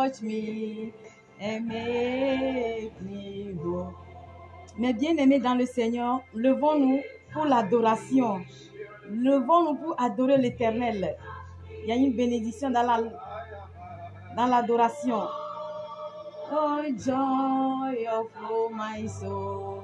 touch me and make me whole. Mes bien-aimés dans le Seigneur, levons-nous pour l'adoration. Levons-nous pour adorer l'Éternel. Il y a une bénédiction dans l'adoration. Oh, joy of my soul.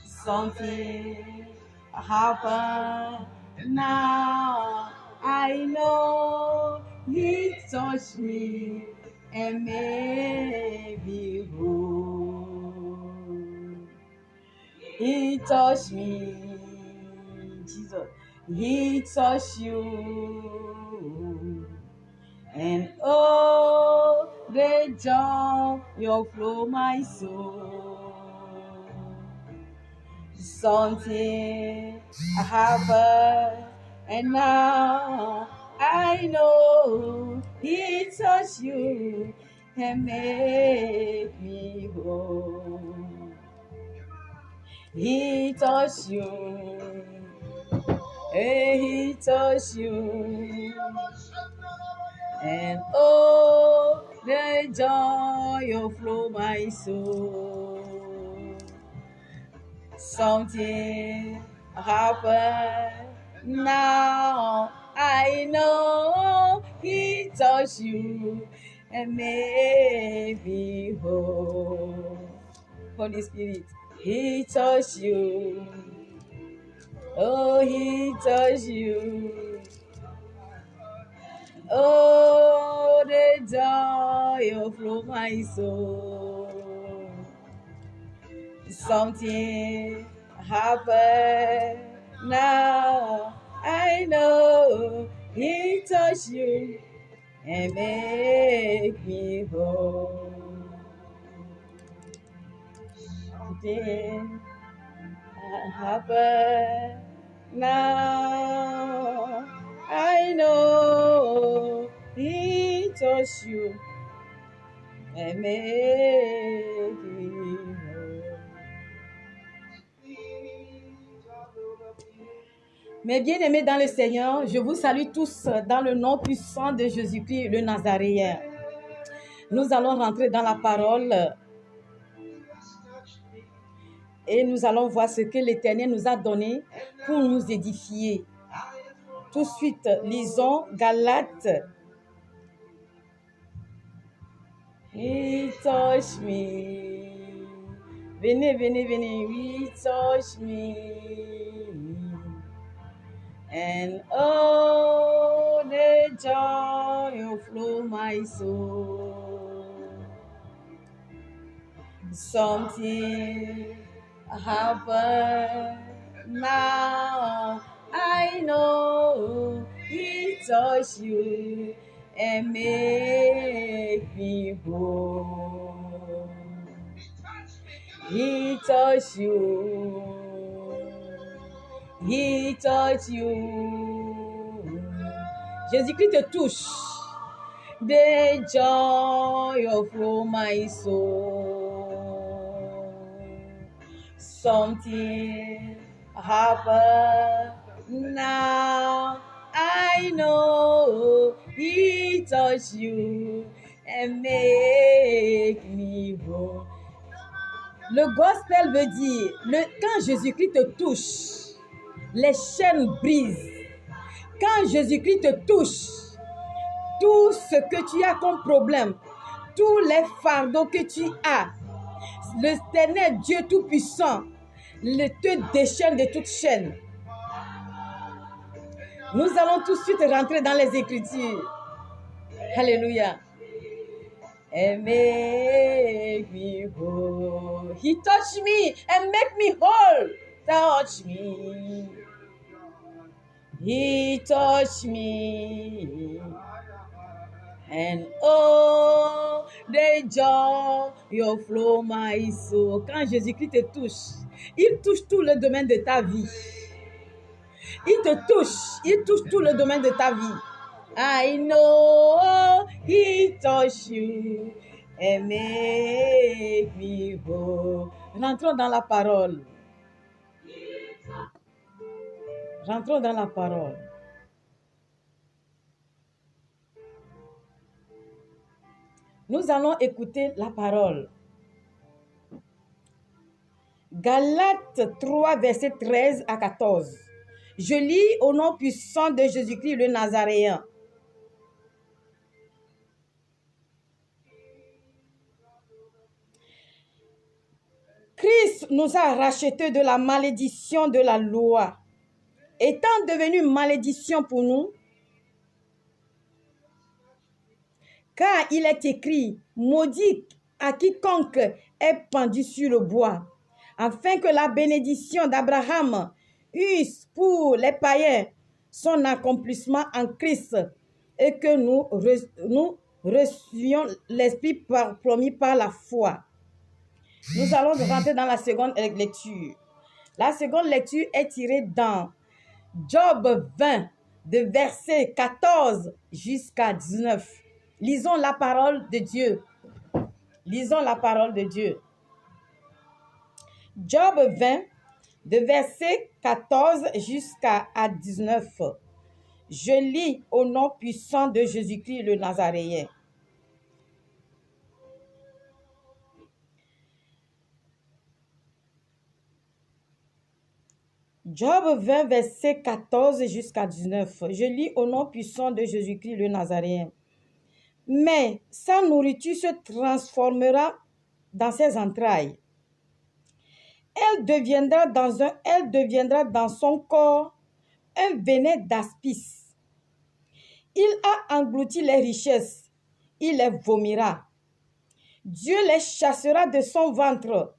Something happened now. I know He touched me and made me whole. He touched me, Jesus. He touched you. And oh, the joy of my soul. Something happened, and now I know He touched you and made me whole. He touched you, and He touched you. And oh, the joy of my soul. Something happened. Now I know He touched you and made me whole. Holy Spirit, He touched you. Oh, He touched you. Oh, the joy of my soul. Something happened. Now I know He touched you and make me whole. Something happened. Now I know He touched you and make me whole. Mes bien-aimés dans le Seigneur, je vous salue tous dans le nom puissant de Jésus-Christ, le Nazaréen. Nous allons rentrer dans la parole et nous allons voir ce que l'Éternel nous a donné pour nous édifier. Tout de suite, lisons Galates. He touched me. Venez, venez, venez. He touched me. And oh, the joy of my soul. Something happened. Now I know He touched you and make me whole. He touched you. He touched you. Jésus-Christ te touche. The joy of my soul. Something happened. Now I know He touched you and make me whole. Le gospel veut dire, quand Jésus-Christ te touche, les chaînes brisent. Quand Jésus-Christ te touche, tout ce que tu as comme problème, tous les fardeaux que tu as, l'Éternel Dieu Tout-Puissant te déchaîne de toute chaîne. Nous allons tout de suite rentrer dans les Écritures. Alléluia. And make me whole. He touched me and make me whole. Touch me. He touched me. And oh, the joy of my soul. Quand Jésus-Christ te touche, il touche tout le domaine de ta vie. Il te touche, il touche tout le domaine de ta vie. I know He touched you and make me whole. Rentrons dans la parole. Rentrons dans la parole. Nous allons écouter la parole. Galates 3, versets 13 à 14. Je lis au nom puissant de Jésus-Christ le Nazaréen. Christ nous a rachetés de la malédiction de la loi, étant devenu malédiction pour nous, car il est écrit, maudit à quiconque est pendu sur le bois, afin que la bénédiction d'Abraham eût pour les païens son accomplissement en Christ, et que nous reçuions l'Esprit promis par la foi. Nous allons rentrer dans la seconde lecture. La seconde lecture est tirée dans Job 20, de verset 14 jusqu'à 19. Lisons la parole de Dieu. Lisons la parole de Dieu. Job 20, de verset 14 jusqu'à 19. Je lis au nom puissant de Jésus-Christ le Nazaréen. Job 20, verset 14 jusqu'à 19. Je lis au nom puissant de Jésus-Christ le Nazaréen. Mais sa nourriture se transformera dans ses entrailles. Elle deviendra dans son corps un venin d'aspice. Il a englouti les richesses, il les vomira. Dieu les chassera de son ventre.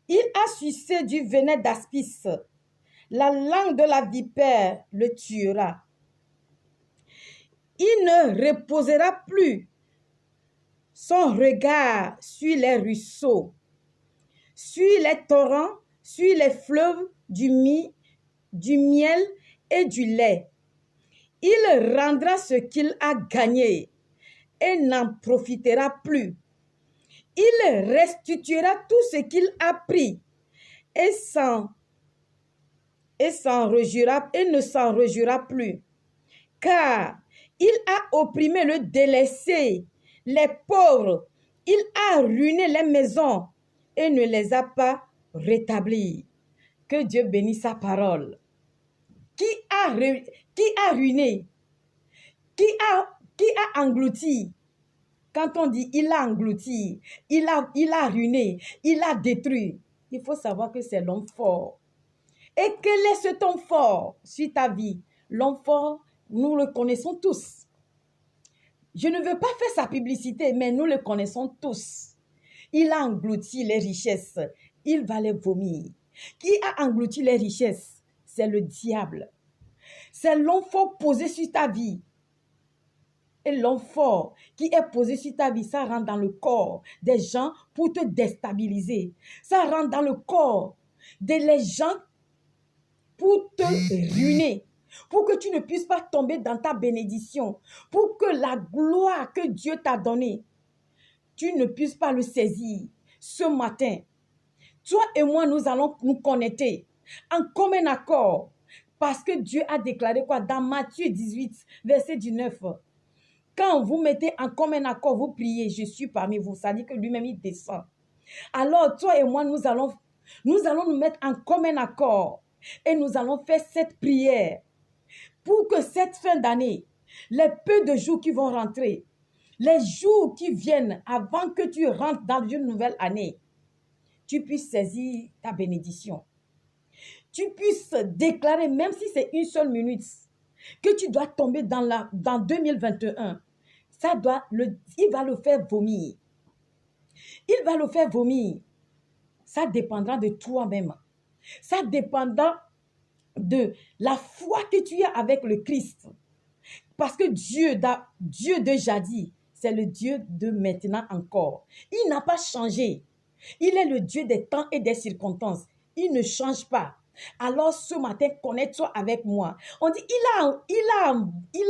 Il a sucé du venin d'aspice. La langue de la vipère le tuera. Il ne reposera plus son regard sur les ruisseaux, sur les torrents, sur les fleuves du miel et du lait. Il rendra ce qu'il a gagné et n'en profitera plus. Il restituera tout ce qu'il a pris et ne s'en réjouira plus. Car il a opprimé le délaissé, les pauvres. Il a ruiné les maisons et ne les a pas rétablies. Que Dieu bénisse sa parole. Qui a ruiné? Qui a englouti? Quand on dit il a englouti, il a ruiné, il a détruit, il faut savoir que c'est l'homme fort. Et quel est cet homme fort sur ta vie? L'homme fort, nous le connaissons tous. Je ne veux pas faire sa publicité, mais nous le connaissons tous. Il a englouti les richesses, il va les vomir. Qui a englouti les richesses? C'est le diable. C'est l'homme fort posé sur ta vie. Et l'homme fort qui est posé sur ta vie, ça rentre dans le corps des gens pour te déstabiliser. Ça rentre dans le corps des gens pour te ruiner, pour que tu ne puisses pas tomber dans ta bénédiction, pour que la gloire que Dieu t'a donnée, tu ne puisses pas le saisir. Ce matin, toi et moi, nous allons nous connecter en commun accord, parce que Dieu a déclaré quoi dans Matthieu 18, verset 19. Quand vous mettez en commun accord, vous priez, je suis parmi vous, ça dit que lui-même il descend. Alors toi et moi, nous allons nous mettre en commun accord et nous allons faire cette prière pour que cette fin d'année, les peu de jours qui vont rentrer, les jours qui viennent avant que tu rentres dans une nouvelle année, tu puisses saisir ta bénédiction. Tu puisses déclarer, même si c'est une seule minute, que tu dois tomber dans 2021. Il va le faire vomir. Il va le faire vomir. Ça dépendra de toi-même. Ça dépendra de la foi que tu as avec le Christ. Parce que Dieu de jadis, c'est le Dieu de maintenant encore. Il n'a pas changé. Il est le Dieu des temps et des circonstances. Il ne change pas. Alors ce matin, connecte-toi avec moi. On dit, il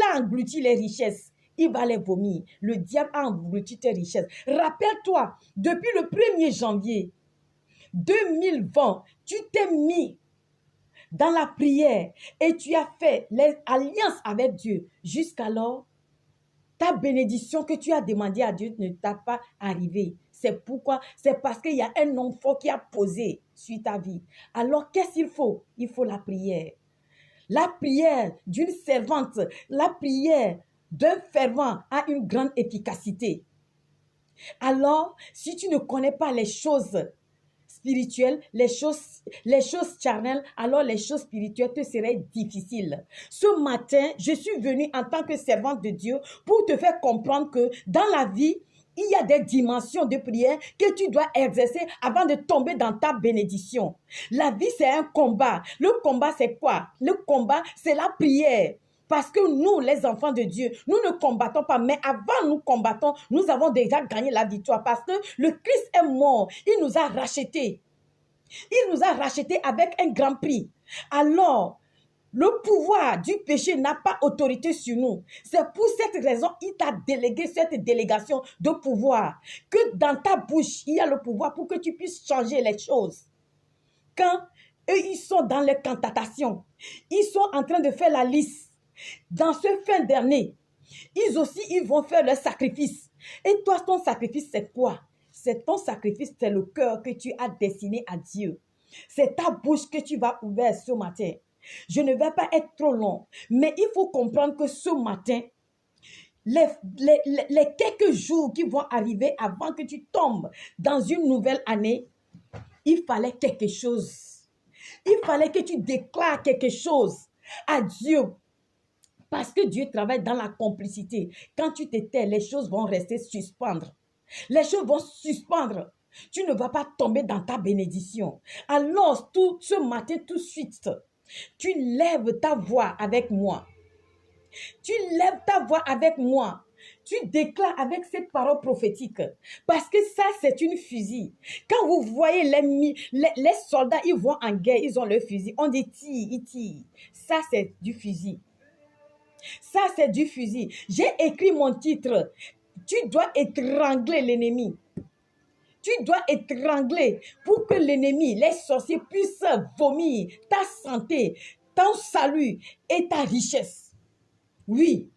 a englouti les richesses. Il va les vomir. Le diable a englouti tes richesses. Rappelle-toi, depuis le 1er janvier 2020, tu t'es mis dans la prière et tu as fait les alliances avec Dieu. Jusqu'alors, Ta bénédiction que tu as demandé à Dieu ne t'a pas arrivé. C'est pourquoi? C'est parce qu'il y a un nom fort qui a posé sur ta vie. Alors, qu'est-ce qu'il faut? Il faut la prière. La prière d'une servante, la prière d'un fervent a une grande efficacité. Alors, si tu ne connais pas les choses spirituelles, les choses charnelles, alors les choses spirituelles te seraient difficiles. Ce matin, je suis venue en tant que servante de Dieu pour te faire comprendre que dans la vie, il y a des dimensions de prière que tu dois exercer avant de tomber dans ta bénédiction. La vie, c'est un combat. Le combat, c'est quoi? Le combat, c'est la prière. Parce que nous, les enfants de Dieu, nous ne combattons pas. Mais avant nous combattons, nous avons déjà gagné la victoire. Parce que le Christ est mort. Il nous a rachetés. Il nous a rachetés avec un grand prix. Alors, le pouvoir du péché n'a pas autorité sur nous. C'est pour cette raison qu'il t'a délégué cette délégation de pouvoir. Que dans ta bouche, il y a le pouvoir pour que tu puisses changer les choses. Quand eux, ils sont dans les cantations, ils sont en train de faire la liste. Dans ce fin d'année, ils aussi, ils vont faire leur sacrifice. Et toi, ton sacrifice, c'est quoi? C'est ton sacrifice, c'est le cœur que tu as destiné à Dieu. C'est ta bouche que tu vas ouvrir ce matin. Je ne vais pas être trop long, mais il faut comprendre que ce matin, les quelques jours qui vont arriver avant que tu tombes dans une nouvelle année, il fallait quelque chose. Il fallait que tu déclares quelque chose à Dieu. Parce que Dieu travaille dans la complicité. Quand tu te tais, les choses vont rester suspendre. Les choses vont suspendre. Tu ne vas pas tomber dans ta bénédiction. Alors, tout ce matin, tout de suite, tu lèves ta voix avec moi. Tu lèves ta voix avec moi. Tu déclares avec cette parole prophétique. Parce que ça, c'est une fusil. Quand vous voyez les soldats, ils vont en guerre, ils ont le fusil. On dit tire, ils tirent. Ça, c'est du fusil. Ça, c'est du fusil. J'ai écrit mon titre. Tu dois étrangler l'ennemi. Tu dois étrangler pour que l'ennemi, les sorciers puissent vomir ta santé, ton salut et ta richesse. Oui,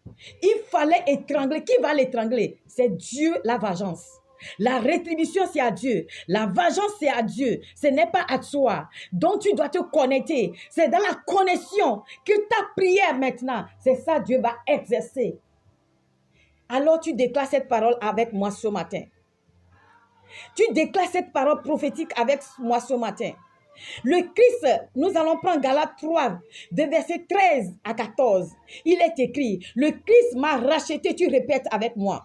il fallait étrangler. Qui va l'étrangler? C'est Dieu, la vengeance. La rétribution, c'est à Dieu. La vengeance, c'est à Dieu. Ce n'est pas à toi. Donc, tu dois te connecter. C'est dans la connexion que ta prière maintenant, c'est ça Dieu va exercer. Alors, tu déclares cette parole avec moi ce matin. Tu déclares cette parole prophétique avec moi ce matin. Le Christ, nous allons prendre Galates 3, de verset 13 à 14. Il est écrit, le Christ m'a racheté, tu répètes avec moi.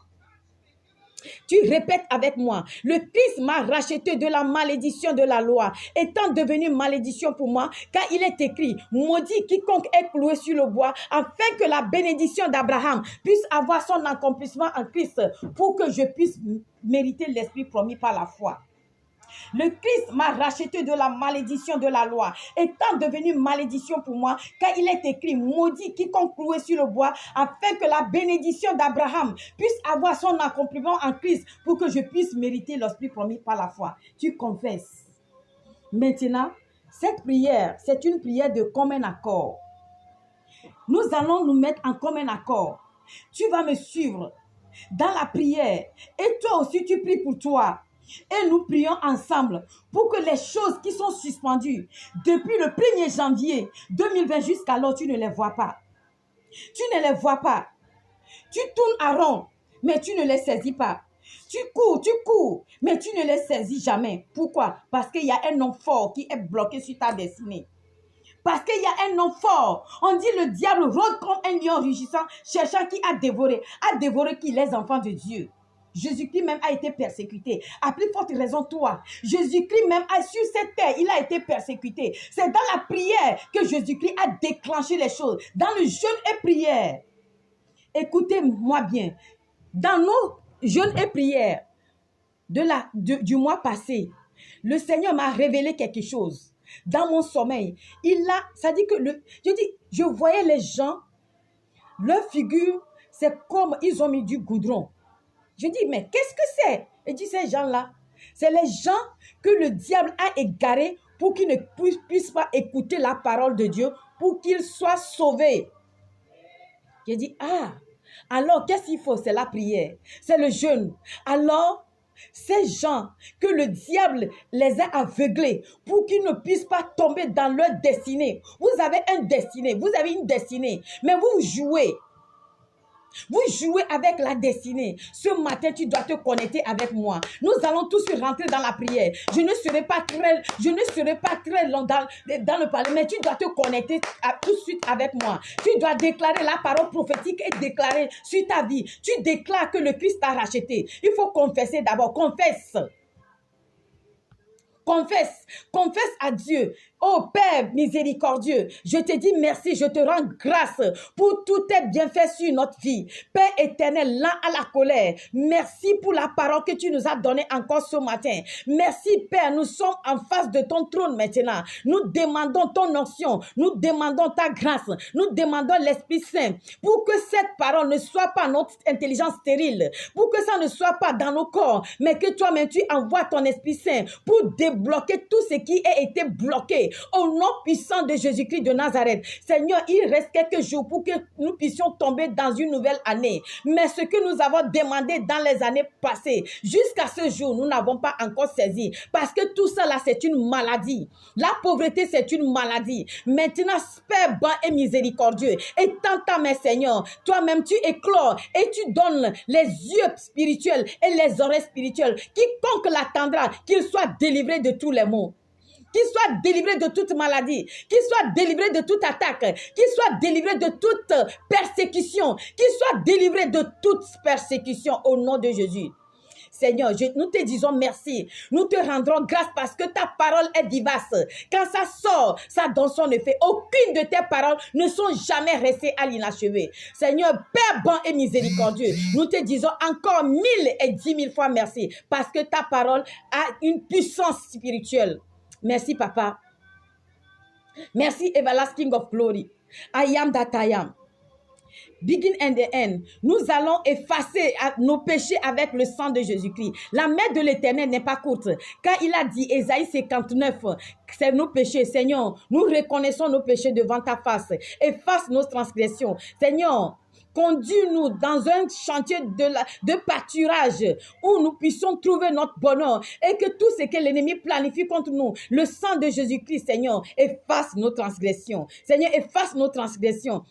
Tu répètes avec moi, le Christ m'a racheté de la malédiction de la loi, étant devenu malédiction pour moi, car il est écrit, maudit quiconque est cloué sur le bois, afin que la bénédiction d'Abraham puisse avoir son accomplissement en Christ, pour que je puisse mériter l'esprit promis par la foi. Le Christ m'a racheté de la malédiction de la loi, étant devenu malédiction pour moi, car il est écrit, maudit quiconque cloué sur le bois, afin que la bénédiction d'Abraham puisse avoir son accomplissement en Christ, pour que je puisse mériter l'esprit promis par la foi. Tu confesses. Maintenant, cette prière, c'est une prière de commun accord. Nous allons nous mettre en commun accord. Tu vas me suivre dans la prière, et toi aussi tu pries pour toi. Et nous prions ensemble pour que les choses qui sont suspendues depuis le 1er janvier 2020 jusqu'alors, tu ne les vois pas. Tu ne les vois pas. Tu tournes à rond, mais tu ne les saisis pas. Tu cours, mais tu ne les saisis jamais. Pourquoi? Parce qu'il y a un nom fort qui est bloqué sur ta destinée. Parce qu'il y a un nom fort. On dit le diable rôde comme un lion rugissant, cherchant qui a dévoré. A dévoré qui? Les enfants de Dieu. Jésus-Christ même a été persécuté. À plus forte raison, toi. Jésus-Christ même sur cette terre, il a été persécuté. C'est dans la prière que Jésus-Christ a déclenché les choses. Dans le jeûne et prière. Écoutez-moi bien. Dans nos jeûnes et prières du mois passé, le Seigneur m'a révélé quelque chose. Dans mon sommeil, ça dit que je voyais les gens, leur figure, c'est comme ils ont mis du goudron. Je dis, mais qu'est-ce que c'est? Et dit, ces gens-là, c'est les gens que le diable a égarés pour qu'ils ne puissent pas écouter la parole de Dieu, pour qu'ils soient sauvés. Je dis, Alors, qu'est-ce qu'il faut? C'est la prière, c'est le jeûne. Alors, ces gens que le diable les a aveuglés pour qu'ils ne puissent pas tomber dans leur destinée. Vous avez une destinée, mais vous jouez. Vous jouez avec la destinée. Ce matin, tu dois te connecter avec moi. Nous allons tous rentrer dans la prière. Je ne serai pas très long dans le parler, mais tu dois te connecter tout de suite avec moi. Tu dois déclarer la parole prophétique et déclarer sur ta vie. Tu déclares que le Christ t'a racheté. Il faut confesser d'abord. Confesse à Dieu. Oh Père miséricordieux, je te dis merci, je te rends grâce pour tous tes bienfaits sur notre vie. Père éternel, lent à la colère, merci pour la parole que tu nous as donnée encore ce matin. Merci Père, nous sommes en face de ton trône maintenant. Nous demandons ton onction, nous demandons ta grâce, nous demandons l'Esprit Saint pour que cette parole ne soit pas notre intelligence stérile, pour que ça ne soit pas dans nos corps, mais que toi-même tu envoies ton Esprit Saint pour débloquer tout ce qui a été bloqué. Au nom puissant de Jésus-Christ de Nazareth. Seigneur, il reste quelques jours pour que nous puissions tomber dans une nouvelle année. Mais ce que nous avons demandé dans les années passées, jusqu'à ce jour, nous n'avons pas encore saisi. Parce que tout ça là, c'est une maladie. La pauvreté, c'est une maladie. Maintenant, Père bon et miséricordieux, étends ta main, Seigneur. Toi-même, tu éclores et tu donnes les yeux spirituels et les oreilles spirituelles. Quiconque l'attendra, qu'il soit délivré de tous les maux. Qu'il soit délivré de toute maladie, qu'il soit délivré de toute attaque, qu'il soit délivré de toute persécution, qu'il soit délivré de toute persécution au nom de Jésus. Seigneur, nous te disons merci. Nous te rendrons grâce parce que ta parole est vivace. Quand ça sort, ça donne son effet. Aucune de tes paroles ne sont jamais restées à l'inachevé. Seigneur, Père bon et miséricordieux, nous te disons encore 1000 et 10 000 fois merci parce que ta parole a une puissance spirituelle. Merci, Papa. Merci, Everlasting of Glory. I am that I am. Begin and the end. Nous allons effacer nos péchés avec le sang de Jésus-Christ. La main de l'Éternel n'est pas courte. Car il a dit, Ésaïe 59, c'est nos péchés. Seigneur, nous reconnaissons nos péchés devant ta face. Efface nos transgressions. Seigneur, conduis-nous dans un chantier de pâturage où nous puissions trouver notre bonheur et que tout ce que l'ennemi planifie contre nous, le sang de Jésus-Christ, Seigneur, efface nos transgressions. Seigneur, efface nos transgressions.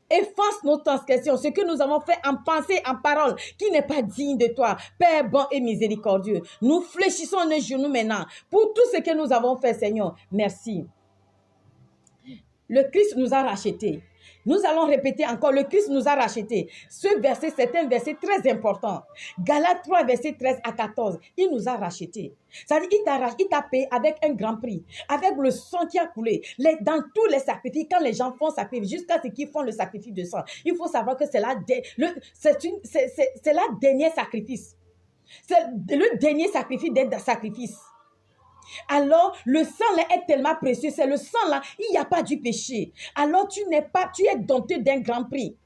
Efface nos transgressions, ce que nous avons fait en pensée, en parole, qui n'est pas digne de toi. Père bon et miséricordieux, nous fléchissons nos genoux maintenant pour tout ce que nous avons fait, Seigneur. Merci. Le Christ nous a rachetés. Nous allons répéter encore, le Christ nous a rachetés. Ce verset, c'est un verset très important. Galates 3, verset 13 à 14. Il nous a rachetés. C'est-à-dire, il t'a payé avec un grand prix, avec le sang qui a coulé. Dans tous les sacrifices, quand les gens font sacrifice, jusqu'à ce qu'ils font le sacrifice de sang, il faut savoir que c'est la dernière sacrifice. C'est le dernier sacrifice d'être sacrifice. Alors, le sang là est tellement précieux. C'est le sang là, il n'y a pas du péché. Alors, tu es dompté d'un grand prix.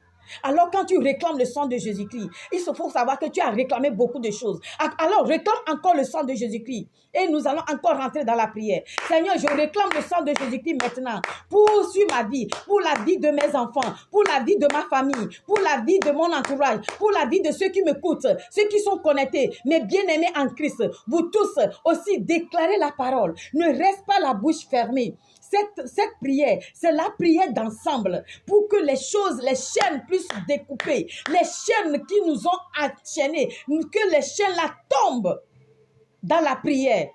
Alors, quand tu réclames le sang de Jésus-Christ, il faut savoir que tu as réclamé beaucoup de choses. Alors, réclame encore le sang de Jésus-Christ. Et nous allons encore rentrer dans la prière. Seigneur, je réclame le sang de Jésus-Christ maintenant pour ma vie, pour la vie de mes enfants, pour la vie de ma famille, pour la vie de mon entourage, pour la vie de ceux qui m'écoutent, ceux qui sont connectés, mes bien-aimés en Christ. Vous tous aussi, déclarez la parole. Ne reste pas la bouche fermée. Cette prière, c'est la prière d'ensemble pour que les chaînes puissent découper, les chaînes qui nous ont enchaînés, que les chaînes là tombent dans la prière.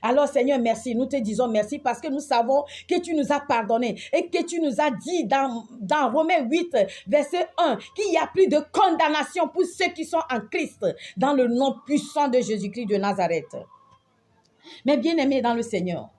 Alors Seigneur, merci, nous te disons merci parce que nous savons que tu nous as pardonné et que tu nous as dit dans Romains 8, verset 1, qu'il y a plus de condamnation pour ceux qui sont en Christ, dans le nom puissant de Jésus-Christ de Nazareth. Mais bien-aimés dans le Seigneur,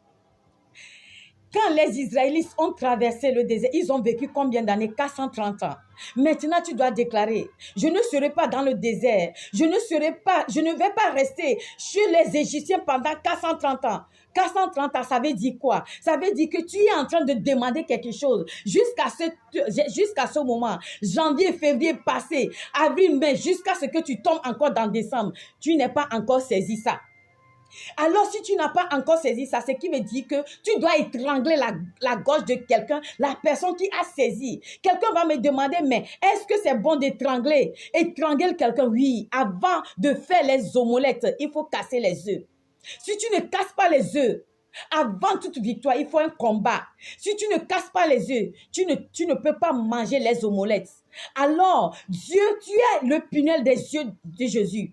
quand les Israélites ont traversé le désert, ils ont vécu combien d'années? 430 ans. Maintenant, tu dois déclarer, je ne serai pas dans le désert. Je ne vais pas rester chez les Égyptiens pendant 430 ans. 430 ans, ça veut dire quoi? Ça veut dire que tu es en train de demander quelque chose jusqu'à ce moment. Janvier, février passé, avril, mai, jusqu'à ce que tu tombes encore dans décembre. Tu n'es pas encore saisi ça. Alors, si tu n'as pas encore saisi ça, ce qui veut dire que tu dois étrangler la gorge de quelqu'un, la personne qui a saisi. Quelqu'un va me demander, mais est-ce que c'est bon d'étrangler? Étrangler quelqu'un, oui. Avant de faire les omelettes, il faut casser les œufs. Si tu ne casses pas les œufs, avant toute victoire, il faut un combat. Si tu ne casses pas les œufs, tu ne peux pas manger les omelettes. Alors, Dieu, tu es le punel des yeux de Jésus.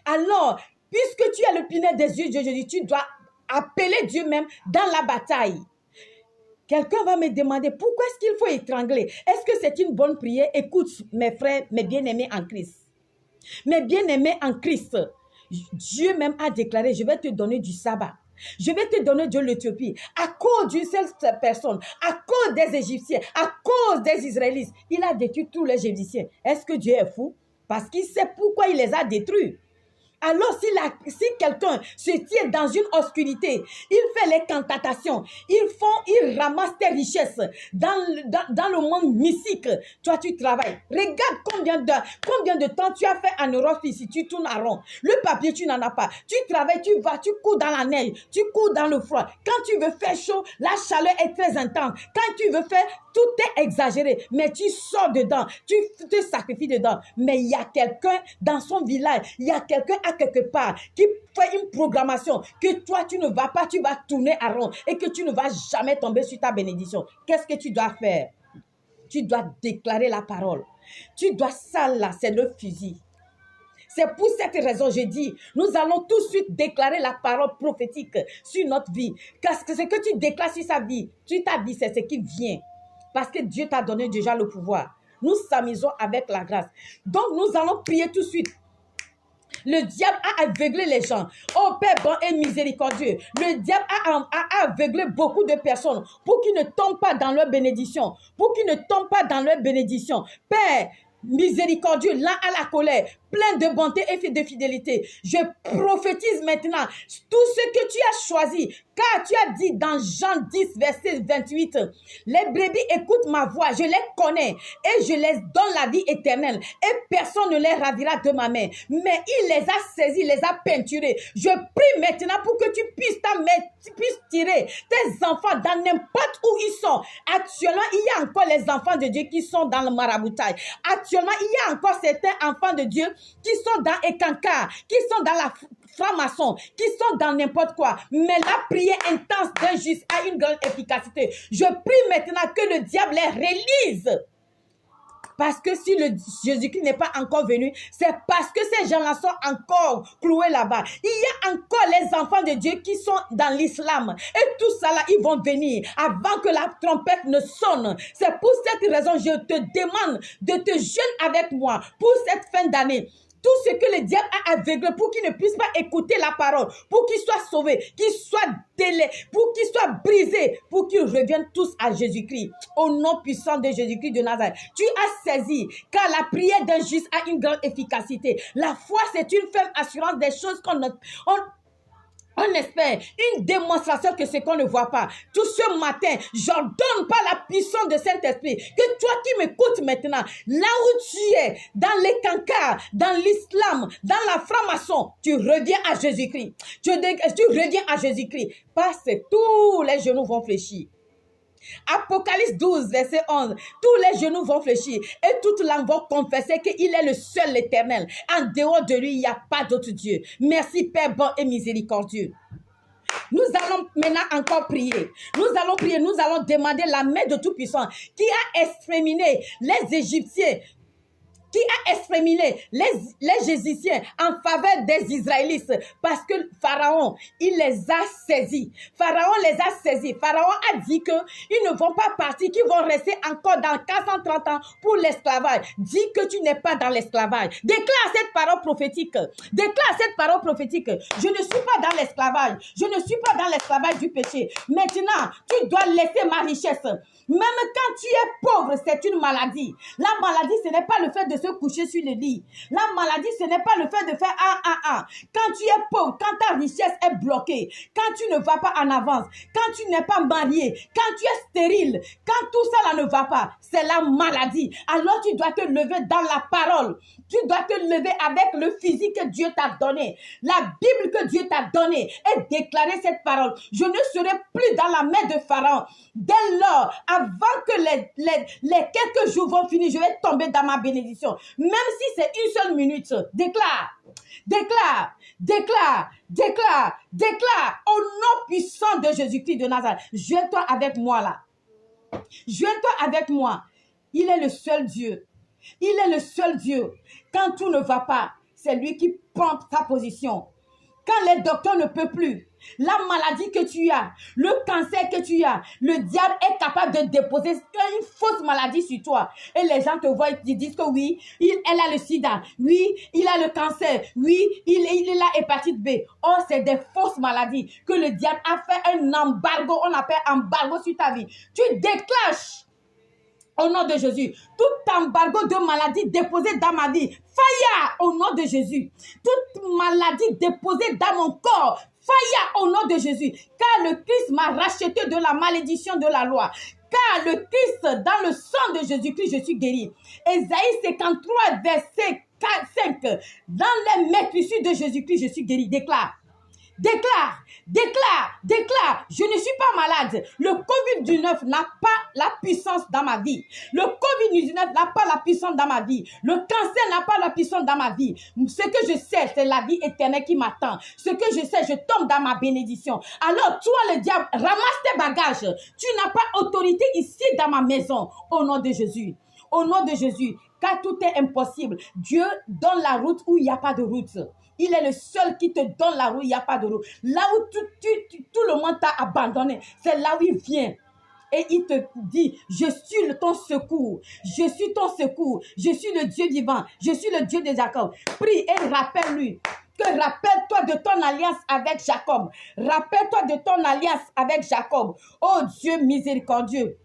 Alors, puisque tu es le punel des yeux de Jésus, tu dois appeler Dieu même dans la bataille. Quelqu'un va me demander, pourquoi est-ce qu'il faut étrangler? Est-ce que c'est une bonne prière? Écoute, mes frères, mes bien-aimés en Christ. Mes bien-aimés en Christ, Dieu même a déclaré, je vais te donner du sabbat. Je vais te donner de l'Éthiopie à cause d'une seule personne, à cause des Égyptiens, à cause des Israélites. Il a détruit tous les Égyptiens. Est-ce que Dieu est fou? Parce qu'il sait pourquoi il les a détruits. Alors, si quelqu'un se tient dans une obscurité, il fait les cantatations, il ramasse tes richesses dans le monde mystique. Toi, tu travailles. Regarde combien de temps tu as fait en Europe ici. Tu tournes à rond. Le papier, tu n'en as pas. Tu travailles, tu vas, tu cours dans la neige, tu cours dans le froid. Quand tu veux faire chaud, la chaleur est très intense. Quand tu veux faire, tout est exagéré. Mais tu sors dedans, tu te sacrifies dedans. Mais il y a quelqu'un dans son village, il y a quelqu'un à quelque part qui fait une programmation que toi, tu ne vas pas, tu vas tourner à rond et que tu ne vas jamais tomber sur ta bénédiction. Qu'est-ce que tu dois faire? Tu dois déclarer la parole. Tu dois, ça là, c'est le fusil. C'est pour cette raison, je dis, nous allons tout de suite déclarer la parole prophétique sur notre vie. Parce que ce que tu déclares sur sa vie, sur ta vie, c'est ce qui vient. Parce que Dieu t'a donné déjà le pouvoir. Nous s'amusons avec la grâce. Donc, nous allons prier tout de suite. Le diable a aveuglé les gens. Oh Père bon et miséricordieux. Le diable a aveuglé beaucoup de personnes pour qu'ils ne tombent pas dans leur bénédiction. Pour qu'ils ne tombent pas dans leur bénédiction. Père miséricordieux, lent à la colère, plein de bonté et de fidélité. Je prophétise maintenant tout ce que tu as choisi. Car tu as dit dans Jean 10, verset 28, les brebis écoutent ma voix, je les connais et je les donne la vie éternelle et personne ne les ravira de ma main. Mais il les a saisis, les a peinturés. Je prie maintenant pour que tu puisses tirer tes enfants dans n'importe où ils sont. Actuellement, il y a encore les enfants de Dieu qui sont dans le maraboutage. Actuellement, il y a encore certains enfants de Dieu qui sont dans Ekankar, qui sont dans la franc-maçon, qui sont dans n'importe quoi. Mais la prière intense d'un juste a une grande efficacité. Je prie maintenant que le diable les rélise. Parce que si le Jésus-Christ n'est pas encore venu, c'est parce que ces gens-là sont encore cloués là-bas. Il y a encore les enfants de Dieu qui sont dans l'islam. Et tout ça là, ils vont venir avant que la trompette ne sonne. C'est pour cette raison que je te demande de te jeûner avec moi pour cette fin d'année. Tout ce que le diable a aveuglé pour qu'il ne puisse pas écouter la parole, pour qu'il soit sauvé, qu'il soit pour qu'il soit brisé, pour qu'ils reviennent tous à Jésus-Christ. Au nom puissant de Jésus-Christ de Nazareth. Tu as saisi, car la prière d'un juste a une grande efficacité. La foi, c'est une ferme assurance des choses on espère une démonstration que ce qu'on ne voit pas. Tout ce matin, j'ordonne par la puissance de Saint-Esprit que toi qui m'écoutes maintenant, là où tu es, dans les cancars, dans l'islam, dans la franc-maçon, tu reviens à Jésus-Christ. Tu reviens à Jésus-Christ parce que tous les genoux vont fléchir. Apocalypse 12, verset 11. Tous les genoux vont fléchir et toutes langues vont confesser qu'il est le seul éternel. En dehors de lui, il n'y a pas d'autre Dieu. Merci Père bon et miséricordieux. Nous allons maintenant encore prier. Nous allons prier, nous allons demander la main de Tout-Puissant qui a exterminé les Égyptiens, qui a exterminé les Égyptiens en faveur des Israélites parce que Pharaon, il les a saisis. Pharaon les a saisis. Pharaon a dit qu'ils ne vont pas partir, qu'ils vont rester encore dans 430 ans pour l'esclavage. Dis que tu n'es pas dans l'esclavage. Déclare cette parole prophétique. Déclare cette parole prophétique. Je ne suis pas dans l'esclavage. Je ne suis pas dans l'esclavage du péché. Maintenant, tu dois laisser ma richesse. Même quand tu es pauvre, c'est une maladie. La maladie, ce n'est pas le fait de de se coucher sur le lit. La maladie, ce n'est pas le fait de faire Quand tu es pauvre, quand ta richesse est bloquée, quand tu ne vas pas en avance, quand tu n'es pas marié, quand tu es stérile, quand tout ça là ne va pas, c'est la maladie. Alors tu dois te lever dans la parole. Tu dois te lever avec le physique que Dieu t'a donné, la Bible que Dieu t'a donnée et déclarer cette parole. Je ne serai plus dans la main de Pharaon. Dès lors, avant que les quelques jours vont finir, je vais tomber dans ma bénédiction. Même si c'est une seule minute, déclare, déclare, déclare, déclare, déclare au nom puissant de Jésus-Christ de Nazareth. Joins-toi avec moi là. Joins-toi avec moi. Il est le seul Dieu. Il est le seul Dieu. Quand tout ne va pas, c'est lui qui prend sa position. Quand les docteurs ne peuvent plus, la maladie que tu as, le cancer que tu as, le diable est capable de déposer une fausse maladie sur toi. Et les gens te voient, ils disent que oui, elle a le sida, oui, il a le cancer, oui, il a l'hépatite B. Oh, c'est des fausses maladies que le diable a fait un embargo, on appelle embargo sur ta vie. Tu déclenches au nom de Jésus, tout embargo de maladie déposé dans ma vie, fire au nom de Jésus. Toute maladie déposée dans mon corps, fire au nom de Jésus. Car le Christ m'a racheté de la malédiction de la loi. Car le Christ, dans le sang de Jésus-Christ, je suis guéri. Ésaïe 53, verset 5. Dans les maîtrisures de Jésus-Christ, je suis guéri. Déclare. Déclare, déclare, déclare, je ne suis pas malade. Le COVID-19 n'a pas la puissance dans ma vie. Le COVID-19 n'a pas la puissance dans ma vie. Le cancer n'a pas la puissance dans ma vie. Ce que je sais, c'est la vie éternelle qui m'attend. Ce que je sais, je tombe dans ma bénédiction. Alors, toi, le diable, ramasse tes bagages. Tu n'as pas autorité ici dans ma maison. Au nom de Jésus. Au nom de Jésus. Car tout est impossible. Dieu donne la route où il n'y a pas de route. Il est le seul qui te donne la route, il n'y a pas de route. Là où tout le monde t'a abandonné, c'est là où il vient. Et il te dit, je suis ton secours, je suis ton secours, je suis le Dieu vivant, je suis le Dieu de Jacob. Prie et rappelle-lui. Rappelle-toi de ton alliance avec Jacob. Rappelle-toi de ton alliance avec Jacob. Oh Dieu miséricordieux.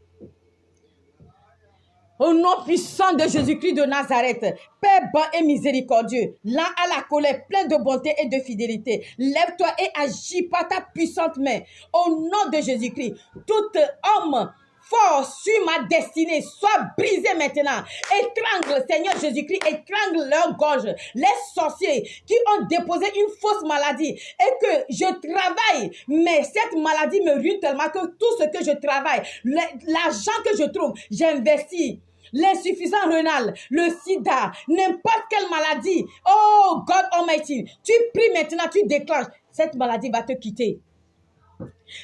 Au nom puissant de Jésus-Christ de Nazareth, Père bon et miséricordieux, lent à la colère, plein de bonté et de fidélité, lève-toi et agis par ta puissante main. Au nom de Jésus-Christ, tout homme fort sur ma destinée soit brisé maintenant. Étrangle, Seigneur Jésus-Christ, étrangle leur gorge. Les sorciers qui ont déposé une fausse maladie et que je travaille, mais cette maladie me ruine tellement que tout ce que je travaille, l'argent que je trouve, j'investis. L'insuffisance rénale, le sida, n'importe quelle maladie. Oh God Almighty, tu pries maintenant, tu déclenches. Cette maladie va te quitter.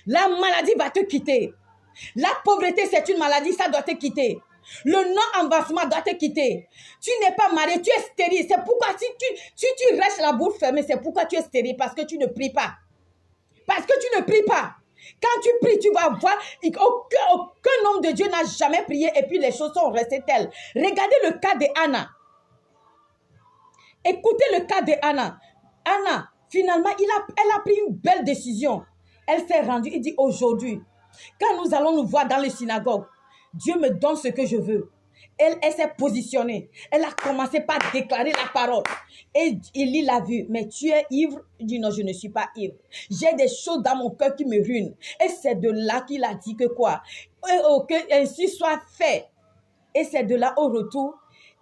La maladie va te quitter. La pauvreté, c'est une maladie, ça doit te quitter. Le non-avancement doit te quitter. Tu n'es pas marié, tu es stérile. C'est pourquoi si tu restes la bouche fermée, c'est pourquoi tu es stérile, parce que tu ne pries pas. Parce que tu ne pries pas. Quand tu pries, tu vas voir aucun homme de Dieu n'a jamais prié et puis les choses sont restées telles. Regardez le cas de Anna. Écoutez le cas de Anna. Anna, finalement, elle a pris une belle décision. Elle s'est rendue et dit aujourd'hui, quand nous allons nous voir dans les synagogues, Dieu me donne ce que je veux. Elle s'est positionnée. Elle a commencé par déclarer la parole. Et il l'a vu. Mais tu es ivre? Il dit non, je ne suis pas ivre. J'ai des choses dans mon cœur qui me ruinent. Et c'est de là qu'il a dit que quoi? Que ainsi soit fait. Et c'est de là au retour,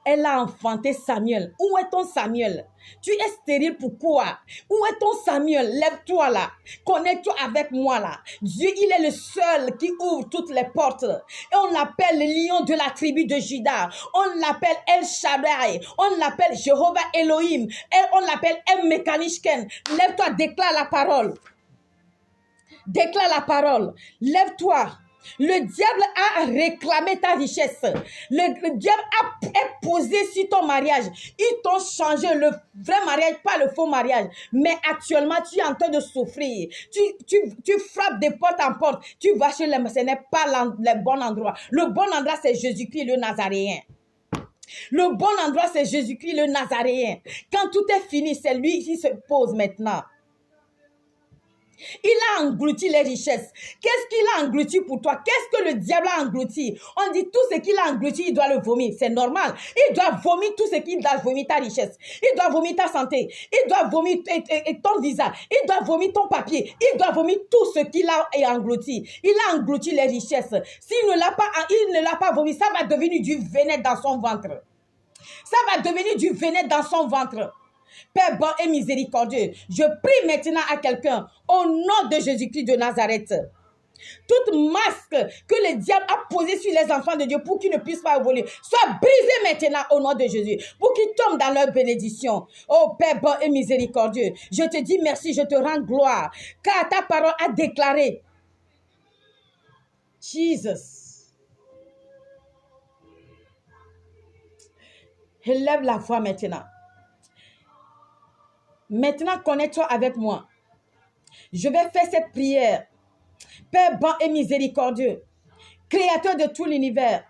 elle a enfanté Samuel. Où est ton Samuel? Tu es stérile, pourquoi? Où est ton Samuel? Lève-toi là. Connecte-toi avec moi là. Dieu, il est le seul qui ouvre toutes les portes. Et on l'appelle le lion de la tribu de Juda. On l'appelle El Shaddai. On l'appelle Jéhovah Elohim. Et on l'appelle El Mekanishken. Lève-toi, déclare la parole. Déclare la parole. Lève-toi. Le diable a réclamé ta richesse. Le diable est posé sur ton mariage. Ils t'ont changé le vrai mariage, pas le faux mariage. Mais actuellement, tu es en train de souffrir. Tu frappes de porte en porte. Tu vas chez les... Ce n'est pas le bon endroit. Le bon endroit, c'est Jésus-Christ le Nazaréen. Le bon endroit, c'est Jésus-Christ le Nazaréen. Quand tout est fini, c'est lui qui se pose maintenant. Il a englouti les richesses. Qu'est-ce qu'il a englouti pour toi? Qu'est-ce que le diable a englouti? On dit tout ce qu'il a englouti, il doit le vomir. C'est normal. Il doit vomir tout ce qu'il doit vomir, ta richesse. Il doit vomir ta santé. Il doit vomir ton visa. Il doit vomir ton papier. Il doit vomir tout ce qu'il a englouti. Il a englouti les richesses. S'il ne l'a pas vomi, ça va devenir du venin dans son ventre. Ça va devenir du venin dans son ventre. Père bon et miséricordieux, je prie maintenant à quelqu'un au nom de Jésus-Christ de Nazareth. Toute masque que le diable a posée sur les enfants de Dieu pour qu'ils ne puissent pas évoluer, soit brisée maintenant au nom de Jésus, pour qu'ils tombent dans leur bénédiction. Oh Père bon et miséricordieux, je te dis merci, je te rends gloire, car ta parole a déclaré. Jesus. Élève la voix maintenant. Maintenant, connecte-toi avec moi. Je vais faire cette prière. Père bon et miséricordieux, Créateur de tout l'univers,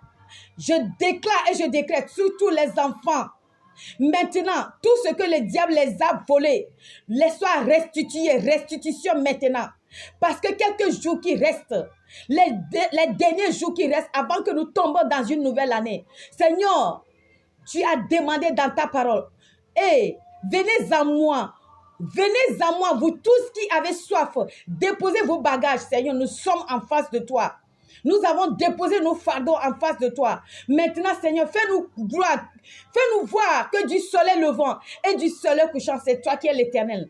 je déclare et je décrète sur tous les enfants. Maintenant, tout ce que le diable les a volés, les soit restitué, restitution maintenant. Parce que quelques jours qui restent, les derniers jours qui restent avant que nous tombons dans une nouvelle année. Seigneur, tu as demandé dans ta parole, et venez à moi, vous tous qui avez soif, déposez vos bagages, Seigneur, nous sommes en face de toi. Nous avons déposé nos fardeaux en face de toi. Maintenant, Seigneur, fais-nous voir que du soleil levant et du soleil couchant, c'est toi qui es l'Éternel.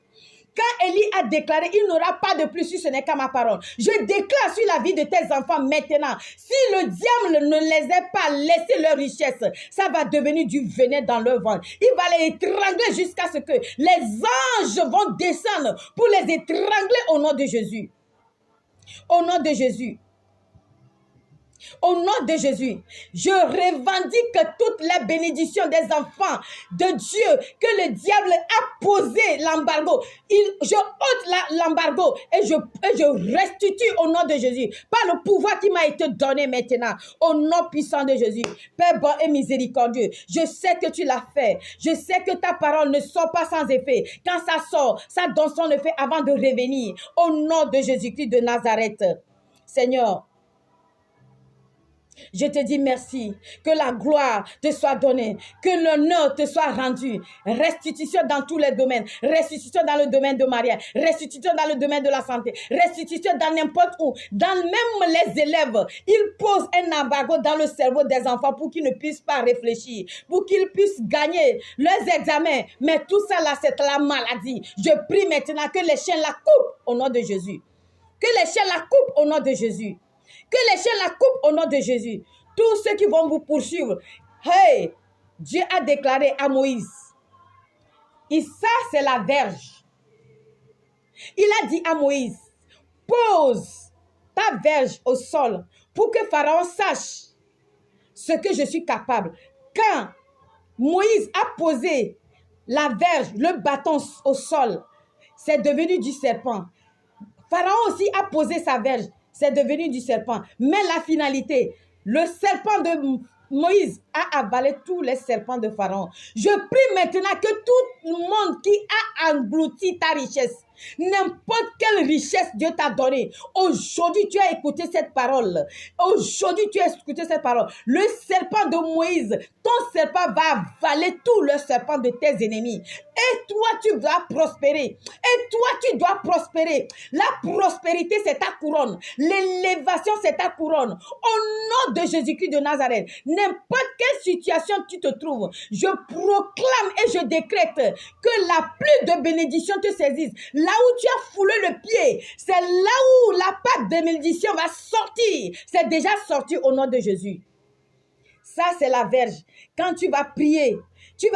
Quand Élie a déclaré, il n'aura pas de plus si ce n'est qu'à ma parole. Je déclare sur la vie de tes enfants maintenant. Si le diable ne les a pas laissé leur richesse, ça va devenir du venin dans leur ventre. Il va les étrangler jusqu'à ce que les anges vont descendre pour les étrangler au nom de Jésus. Au nom de Jésus. Au nom de Jésus, je revendique toutes les bénédictions des enfants de Dieu que le diable a posé l'embargo. Je ôte l'embargo et je restitue au nom de Jésus par le pouvoir qui m'a été donné maintenant. Au nom puissant de Jésus, Père bon et miséricordieux, je sais que tu l'as fait. Je sais que ta parole ne sort pas sans effet. Quand ça sort, ça donne son effet avant de revenir. Au nom de Jésus-Christ de Nazareth, Seigneur, je te dis merci, que la gloire te soit donnée, que l'honneur te soit rendu, restitution dans tous les domaines, restitution dans le domaine de mariage, restitution dans le domaine de la santé, restitution dans n'importe où, dans même les élèves. Ils posent un embargo dans le cerveau des enfants pour qu'ils ne puissent pas réfléchir, pour qu'ils puissent gagner leurs examens, mais tout ça là c'est la maladie. Je prie maintenant que les chiens la coupent au nom de Jésus, que les chiens la coupent au nom de Jésus. Que les chiens la coupent au nom de Jésus. Tous ceux qui vont vous poursuivre. Hey, Dieu a déclaré à Moïse. Et ça, c'est la verge. Il a dit à Moïse, pose ta verge au sol pour que Pharaon sache ce que je suis capable. Quand Moïse a posé la verge, le bâton au sol, c'est devenu du serpent. Pharaon aussi a posé sa verge. C'est devenu du serpent. Mais la finalité, le serpent de Moïse a avalé tous les serpents de Pharaon. Je prie maintenant que tout le monde qui a englouti ta richesse, n'importe quelle richesse Dieu t'a donnée, aujourd'hui tu as écouté cette parole. Aujourd'hui tu as écouté cette parole. Le serpent de Moïse, ton serpent va avaler tout le serpent de tes ennemis. Et toi tu dois prospérer. Et toi tu dois prospérer. La prospérité c'est ta couronne. L'élévation c'est ta couronne. Au nom de Jésus-Christ de Nazareth, n'importe quelle situation tu te trouves, je proclame et je décrète que la pluie de bénédiction te saisisse. Là où tu as foulé le pied, c'est là où la pâte de bénédiction va sortir. C'est déjà sorti au nom de Jésus. Ça, c'est la verge. Quand tu vas prier, tu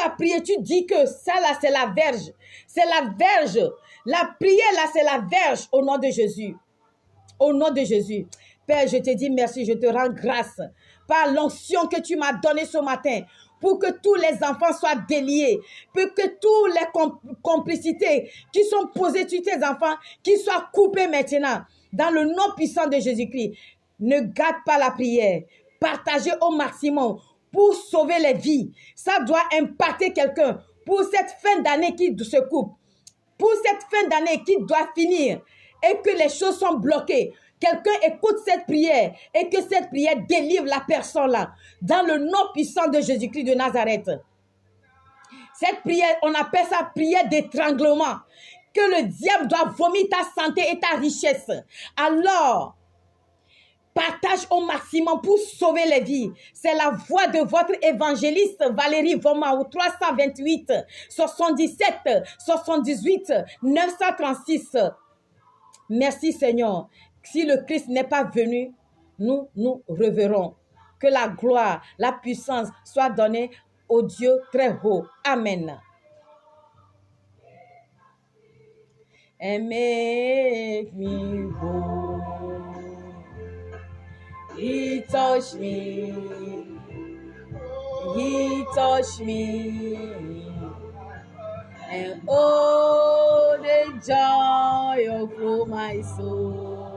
dis que ça là, c'est la verge. C'est la verge. La prière là, c'est la verge au nom de Jésus. Au nom de Jésus. Père, je te dis merci, je te rends grâce par l'onction que tu m'as donnée ce matin, pour que tous les enfants soient déliés, pour que toutes les complicités qui sont posées sur tes enfants, qui soient coupées maintenant, dans le nom puissant de Jésus-Christ. Ne gâte pas la prière, partagez au maximum pour sauver les vies. Ça doit impacter quelqu'un pour cette fin d'année qui se coupe, pour cette fin d'année qui doit finir. et que les choses sont bloquées, quelqu'un écoute cette prière et que cette prière délivre la personne là, dans le nom puissant de Jésus-Christ de Nazareth. Cette prière, on appelle ça prière d'étranglement, que le diable doit vomir ta santé et ta richesse. Alors, partage au maximum pour sauver les vies. C'est la voix de votre évangéliste Valérie Voma au 328 77 78 936. Merci Seigneur. Si le Christ n'est pas venu, nous reverrons. Que la gloire, la puissance soit donnée au Dieu très haut. Amen. And make me whole. He touched me. He touched me. And oh, the joy of my soul.